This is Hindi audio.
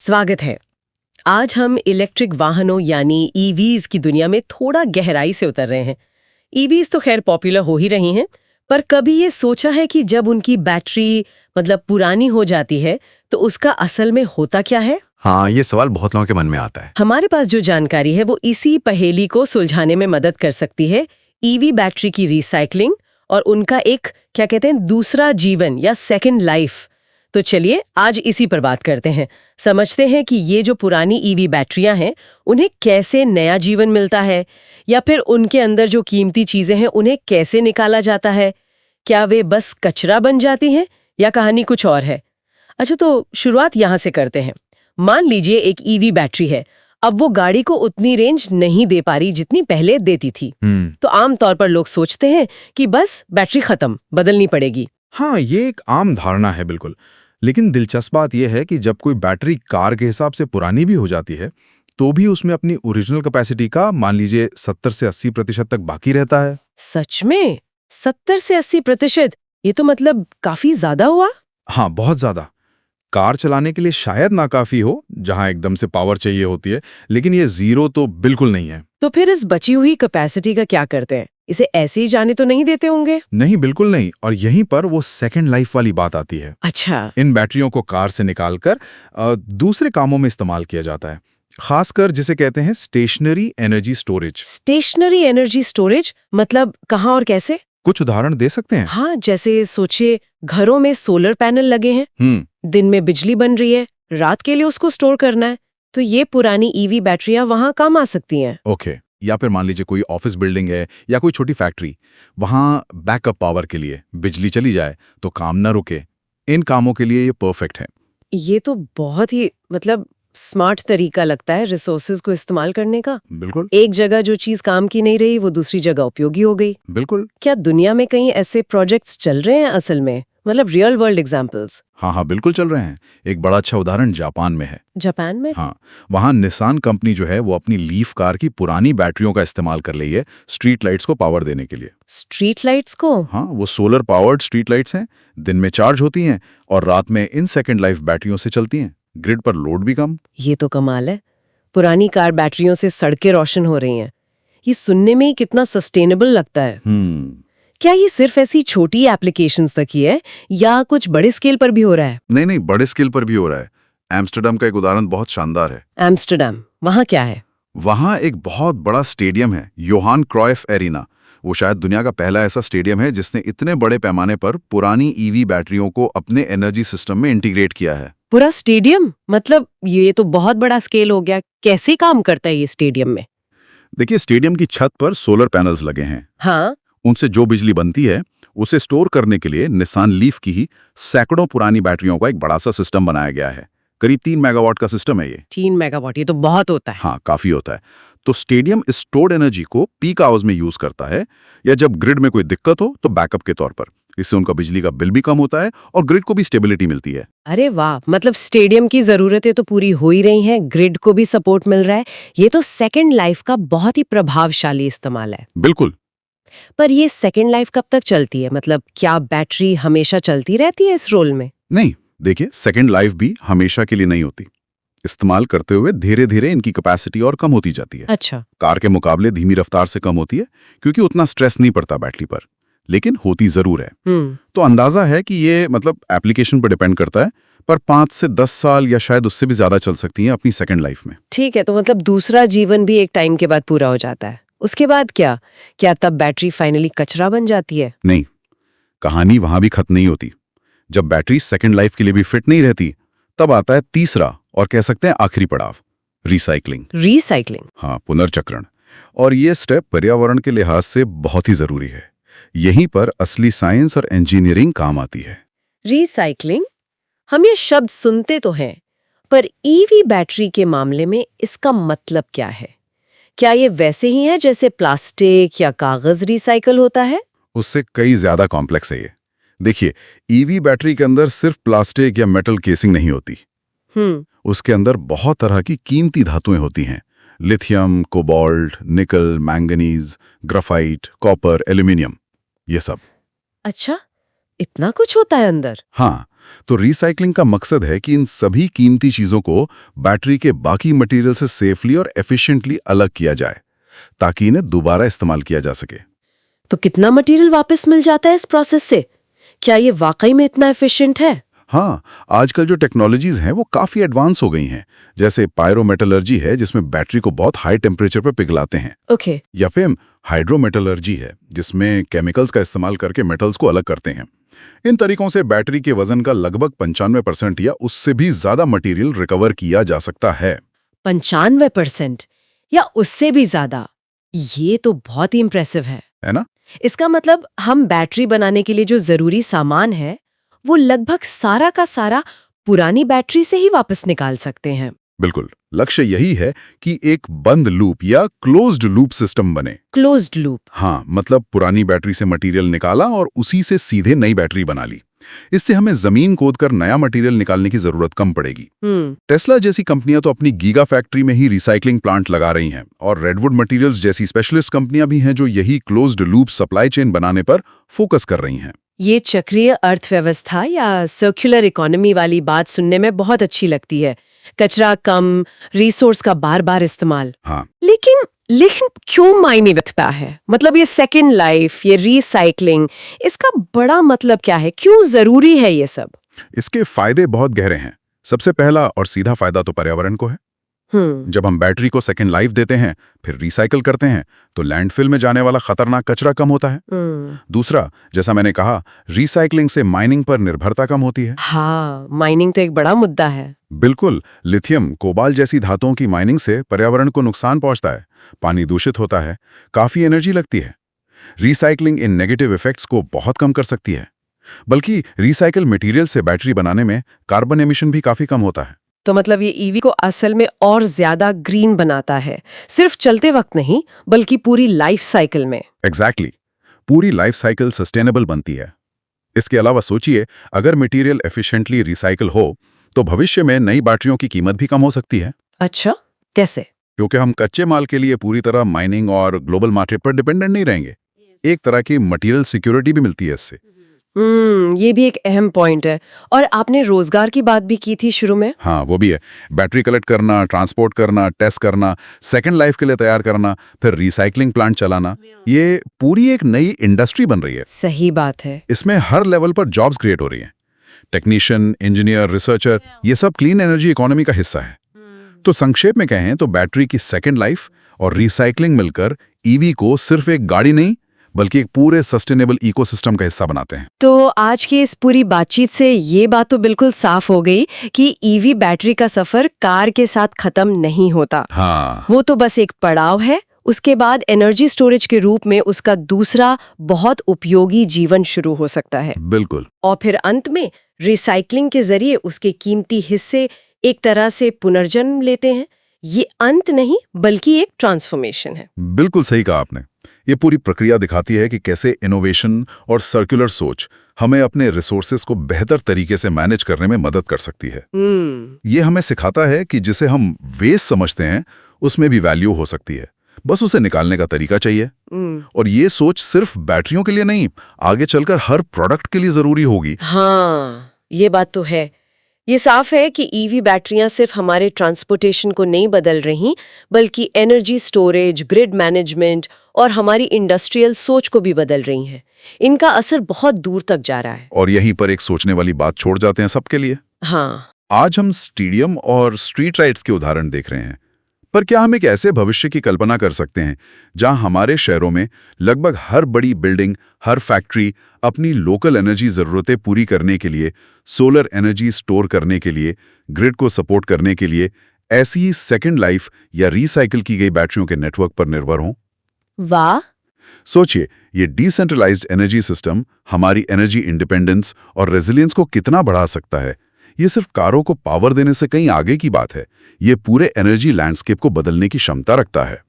स्वागत है। आज हम इलेक्ट्रिक वाहनों यानी ईवीज की दुनिया में थोड़ा गहराई से उतर रहे हैं। ईवीज तो खैर पॉपुलर हो ही रही हैं, पर कभी ये सोचा है कि जब उनकी बैटरी पुरानी हो जाती है तो उसका असल में होता क्या है? हाँ, ये सवाल बहुत लोगों के मन में आता है। हमारे पास जो जानकारी है वो इसी पहेली को सुलझाने में मदद कर सकती है। ईवी बैटरी की रिसाइकलिंग और उनका एक क्या कहते हैं दूसरा जीवन या सेकंड लाइफ। तो चलिए आज इसी पर बात करते हैं। समझते हैं कि ये जो पुरानी ईवी बैटरियां हैं उन्हें कैसे नया जीवन मिलता है, या फिर उनके अंदर जो कीमती चीजें हैं उन्हें कैसे निकाला जाता है। क्या वे बस कचरा बन जाती हैं या कहानी कुछ और है? अच्छा, तो शुरुआत यहां से करते हैं। मान लीजिए एक ईवी बैटरी है। अब वो गाड़ी को उतनी रेंज नहीं दे पा रही जितनी पहले देती थी। तो आमतौर पर लोग सोचते हैं कि बस बैटरी खत्म, बदलनी पड़ेगी। हाँ, ये एक आम धारणा है बिल्कुल। लेकिन दिलचस्प बात यह है कि जब कोई बैटरी कार के हिसाब से पुरानी भी हो जाती है तो भी उसमें अपनी ओरिजिनल कैपेसिटी का मान लीजिए 70 से 80% तक बाकी रहता है। सच में 70 से 80%? ये तो काफी ज्यादा हुआ। हाँ, बहुत ज्यादा। कार चलाने के लिए शायद नाकाफी हो, जहां एकदम से पावर चाहिए होती है, लेकिन ये जीरो तो बिल्कुल नहीं है। तो फिर इस बची हुई कैपेसिटी का क्या करते हैं? इसे ऐसे ही जाने तो नहीं देते होंगे? नहीं, बिल्कुल नहीं। और यहीं पर वो सेकंड लाइफ वाली बात आती है। अच्छा। इन बैटरियों को कार से निकालकर दूसरे कामों में इस्तेमाल किया जाता है, खासकर जिसे कहते हैं stationary energy storage. Stationary energy storage मतलब कहाँ और कैसे? कुछ उदाहरण दे सकते हैं? हाँ, जैसे सोचिए घरों में सोलर पैनल लगे हैं, दिन में बिजली बन रही है, रात के लिए उसको स्टोर करना है, तो ये पुरानी ईवी बैटरियां वहां काम आ सकती हैं। ओके। या फिर मान लीजिए कोई ऑफिस बिल्डिंग है या कोई छोटी फैक्ट्री, वहां बैकअप पावर के लिए बिजली चली जाए तो काम न रुके। इन कामों के लिए ये परफेक्ट है। ये तो बहुत ही स्मार्ट तरीका लगता है रिसोर्सेज को इस्तेमाल करने का। बिल्कुल। एक जगह जो चीज काम की नहीं रही वो दूसरी जगह उपयोगी हो गई। बिल्कुल। क्या दुनिया में कहीं ऐसे प्रोजेक्ट्स चल रहे हैं असल में, रियल वर्ल्ड एग्जांपल्स? हाँ, बिल्कुल चल रहे हैं। एक बड़ा अच्छा उदाहरण जापान में है। जापान में? हाँ, वहाँ निसान कंपनी जो है वो अपनी लीफ कार की पुरानी बैटरियों का इस्तेमाल कर रही है स्ट्रीट लाइट्स को पावर देने के लिए। स्ट्रीट लाइट्स को? हाँ, वो सोलर पावर्ड स्ट्रीट लाइट्स हैं, दिन में चार्ज होती हैं और रात में इन सेकेंड लाइफ बैटरियों से चलती हैं। ग्रिड पर लोड भी कम। ये तो कमाल है। पुरानी कार बैटरियों से सड़कें रोशन हो रही हैं। ये सुनने में ही कितना सस्टेनेबल लगता है। क्या ये सिर्फ ऐसी छोटी एप्लीकेशंस तक ही है या कुछ बड़े स्केल पर भी हो रहा है? नहीं, बड़े स्केल पर भी हो रहा है। एम्स्टर्डम का एक उदाहरण बहुत शानदार है। एम्स्टर्डम, वहाँ क्या है? वहाँ एक बहुत बड़ा स्टेडियम है, योहान क्राइफ एरिना। वो शायद दुनिया का पहला ऐसा स्टेडियम है जिसने इतने बड़े पैमाने पर पुरानी ईवी बैटरियों को अपने एनर्जी सिस्टम में इंटीग्रेट किया है। पूरा स्टेडियम? ये तो बहुत बड़ा स्केल हो गया। कैसे काम करता है ये स्टेडियम में? देखिए, स्टेडियम की छत पर सोलर पैनल्स लगे हैं। हाँ। उनसे जो बिजली बनती है उसे स्टोर करने के लिए निसान लीफ की ही सैकड़ों पुरानी बैटरियों का एक बड़ा सा सिस्टम बनाया गया है। करीब 3 मेगावाट का सिस्टम है ये। 3 मेगावाट, ये तो बहुत होता है। हाँ, काफी होता है। तो स्टेडियम स्टोर्ड एनर्जी को पीक आवर्स में यूज करता है, या जब ग्रिड में कोई दिक्कत हो तो बैकअप के तौर पर। इससे उनका बिजली का बिल भी कम होता है और ग्रिड को भी स्टेबिलिटी मिलती है। अरे वाह, स्टेडियम की जरूरतें तो पूरी हो ही रही हैं, ग्रिड को भी सपोर्ट मिल रहा है। ये तो सेकंड लाइफ का बहुत ही प्रभावशाली इस्तेमाल है। बिल्कुल। पर ये सेकंड लाइफ कब तक चलती है? क्या बैटरी हमेशा चलती रहती है इस रोल में? नहीं, देखिए, सेकंड लाइफ भी हमेशा के लिए नहीं होती। इस्तेमाल करते हुए धीरे धीरे इनकी कैपेसिटी और कम होती जाती है। अच्छा। कार के मुकाबले धीमी रफ्तार से कम होती है क्योंकि उतना स्ट्रेस नहीं पड़ता बैटरी पर, लेकिन होती जरूर है। तो अंदाजा है कि ये एप्लीकेशन पर डिपेंड करता है, पर 5 से 10 साल या शायद उससे भी ज्यादा चल सकती हैं अपनी सेकंड लाइफ में। ठीक है, तो दूसरा जीवन भी एक टाइम के बाद पूरा हो जाता है। उसके बाद क्या तब बैटरी फाइनली कचरा बन जाती है? नहीं, कहानी वहां भी खत्म नहीं होती। जब बैटरी सेकंड लाइफ के लिए भी फिट नहीं रहती, तब आता है तीसरा और कह सकते हैं आखिरी पड़ाव, रिसाइकलिंग। रिसाइकलिंग? हाँ, पुनर्चक्रण। और ये स्टेप पर्यावरण के लिहाज से बहुत ही जरूरी है। यहीं पर असली साइंस और इंजीनियरिंग काम आती है। रिसाइकलिंग, हम ये शब्द सुनते तो हैं, पर ईवी बैटरी के मामले में इसका मतलब क्या है? क्या ये वैसे ही है जैसे प्लास्टिक या कागज रिसाइकल होता है? उससे कई ज्यादा कॉम्प्लेक्स है ये। देखिए, ईवी बैटरी के अंदर सिर्फ प्लास्टिक या मेटल केसिंग नहीं होती। उसके अंदर बहुत तरह की कीमती धातुएं होती हैं। लिथियम, कोबाल्ट, निकल, मैंगनीज, ग्राफाइट, कॉपर, एल्यूमिनियम, ये सब। अच्छा, इतना कुछ होता है अंदर? हाँ, तो रिसाइकलिंग का मकसद है कि इन सभी कीमती चीजों को बैटरी के बाकी मटेरियल से सेफली और एफिशिएंटली अलग किया जाए ताकि इन्हें दोबारा इस्तेमाल किया जा सके। तो कितना मटेरियल वापस मिल जाता है इस प्रोसेस से? क्या ये वाकई में इतना एफिशिएंट है? हाँ, आजकल जो टेक्नोलॉजीज हैं वो काफी एडवांस हो गई हैं, जैसे पायरोमेटलर्जी है जिसमें बैटरी को बहुत हाई टेम्परेचर पर पिघलाते हैं। ओके। या फिर हाइड्रोमेटलर्जी है जिसमें केमिकल्स का इस्तेमाल करके मेटल्स को अलग करते हैं। इन तरीकों से बैटरी के वजन का लगभग 95% या उससे भी ज्यादा मटेरियल रिकवर किया जा सकता है। 95% या उससे भी ज्यादा? ये तो बहुत ही इंप्रेसिव है ना? इसका मतलब हम बैटरी बनाने के लिए जो जरूरी सामान है वो लगभग सारा का सारा पुरानी बैटरी से ही वापस निकाल सकते हैं। बिल्कुल, लक्ष्य यही है कि एक बंद लूप या क्लोज्ड लूप सिस्टम बने। Closed loop? हाँ, मतलब पुरानी बैटरी से मटेरियल निकाला और उसी से सीधे नई बैटरी बना ली। इससे हमें जमीन खोदकर नया मटेरियल निकालने की जरूरत कम पड़ेगी। टेस्ला जैसी कंपनियां तो अपनी गीगा फैक्ट्री में ही रिसाइकलिंग प्लांट लगा रही हैं, और रेडवुड मटेरियल्स जैसी स्पेशलिस्ट कंपनियां भी हैं जो यही क्लोज्ड लूप सप्लाई चेन बनाने पर फोकस कर रही हैं। ये चक्रीय अर्थव्यवस्था या सर्कुलर इकोनॉमी वाली बात सुनने में बहुत अच्छी लगती है। कचरा कम, रिसोर्स का बार बार इस्तेमाल। हाँ, लेकिन क्यों मायने रखता है? मतलब ये सेकेंड लाइफ, ये रिसाइकलिंग, इसका बड़ा मतलब क्या है? क्यों जरूरी है ये सब? इसके फायदे बहुत गहरे हैं। सबसे पहला और सीधा फायदा तो पर्यावरण को है। जब हम बैटरी को सेकेंड लाइफ देते हैं फिर रिसाइकल करते हैं तो लैंडफिल में जाने वाला खतरनाक कचरा कम होता है। दूसरा, जैसा मैंने कहा, रिसाइकलिंग से माइनिंग पर निर्भरता कम होती है। हाँ, माइनिंग तो एक बड़ा मुद्दा है। बिल्कुल, लिथियम, कोबाल्ट जैसी धातुओं की माइनिंग से पर्यावरण को नुकसान पहुंचता है, पानी दूषित होता है, काफी एनर्जी लगती है। रिसाइकलिंग इन नेगेटिव इफेक्ट्स को बहुत कम कर सकती है। बल्कि रिसाइकल मटेरियल से बैटरी बनाने में कार्बन एमिशन भी काफी कम होता है। तो मतलब ये ईवी को असल में और ज्यादा ग्रीन बनाता है, सिर्फ चलते वक्त नहीं बल्कि पूरी लाइफ साइकिल में। एग्जैक्टली, पूरी लाइफ साइकिल सस्टेनेबल बनती है। इसके अलावा सोचिए, अगर मटेरियल एफिशिएंटली रिसाइकल हो तो भविष्य में नई बैटरियों की कीमत भी कम हो सकती है। अच्छा, कैसे? क्योंकि हम कच्चे माल के लिए पूरी तरह माइनिंग और ग्लोबल मार्केट पर डिपेंडेंट नहीं रहेंगे। एक तरह की मटेरियल सिक्योरिटी भी मिलती है इससे। ये भी एक अहम पॉइंट है। और आपने रोजगार की बात भी की थी शुरू में। हाँ, वो भी है। बैटरी कलेक्ट करना, ट्रांसपोर्ट करना, टेस्ट करना, सेकंड लाइफ के लिए तैयार करना, फिर रिसाइकलिंग प्लांट चलाना, ये पूरी एक नई इंडस्ट्री बन रही है। सही बात है। इसमें हर लेवल पर जॉब्स क्रिएट हो रही हैं। टेक्नीशियन, इंजीनियर, रिसर्चर, ये सब क्लीन एनर्जी इकोनॉमी का हिस्सा है। तो संक्षेप में कहें तो बैटरी की सेकंड लाइफ और रिसाइकलिंग मिलकर ईवी को सिर्फ एक गाड़ी नहीं बल्कि एक पूरे सस्टेनेबल इकोसिस्टम का हिस्सा बनाते हैं। तो आज की इस पूरी बातचीत से ये बात तो बिल्कुल साफ हो गई कि ईवी बैटरी का सफर कार के साथ खत्म नहीं होता। हाँ, वो तो बस एक पड़ाव है। उसके बाद एनर्जी स्टोरेज के रूप में उसका दूसरा बहुत उपयोगी जीवन शुरू हो सकता है। बिल्कुल। और फिर अंत में रिसाइकलिंग के जरिए उसके कीमती हिस्से एक तरह से पुनर्जन्म लेते हैं। ये अंत नहीं बल्कि एक ट्रांसफॉर्मेशन है। बिल्कुल सही कहा आपने। ये पूरी प्रक्रिया दिखाती है कि कैसे इनोवेशन और सर्कुलर सोच हमें अपने रिसोर्सेज को बेहतर तरीके से मैनेज करने में मदद कर सकती है। ये हमें सिखाता है कि जिसे हम वेस्ट समझते हैं उसमें भी वैल्यू हो सकती है, बस उसे निकालने का तरीका चाहिए। और ये सोच सिर्फ बैटरियों के लिए नहीं, आगे चलकर हर प्रोडक्ट के लिए जरूरी होगी। हाँ, ये बात तो है। ये साफ है कि ईवी बैटरियां सिर्फ हमारे ट्रांसपोर्टेशन को नहीं बदल रही बल्कि एनर्जी स्टोरेज, ग्रिड मैनेजमेंट और हमारी इंडस्ट्रियल सोच को भी बदल रही हैं। इनका असर बहुत दूर तक जा रहा है। और यहीं पर एक सोचने वाली बात छोड़ जाते हैं सबके लिए। हाँ, आज हम स्टेडियम और स्ट्रीट राइड्स के उदाहरण देख रहे हैं, पर क्या हम एक ऐसे भविष्य की कल्पना कर सकते हैं जहां हमारे शहरों में लगभग हर बड़ी बिल्डिंग, हर फैक्ट्री अपनी लोकल एनर्जी जरूरतें पूरी करने के लिए, सोलर एनर्जी स्टोर करने के लिए, ग्रिड को सपोर्ट करने के लिए ऐसी ही सेकेंड लाइफ या रिसाइकिल की गई बैटरियों के नेटवर्क पर निर्भर हों? वाह! सोचिए, ये डिसेंट्रलाइज्ड एनर्जी सिस्टम हमारी एनर्जी इंडिपेंडेंस और रेजिलियंस को कितना बढ़ा सकता है। ये सिर्फ कारों को पावर देने से कहीं आगे की बात है, ये पूरे एनर्जी लैंडस्केप को बदलने की क्षमता रखता है।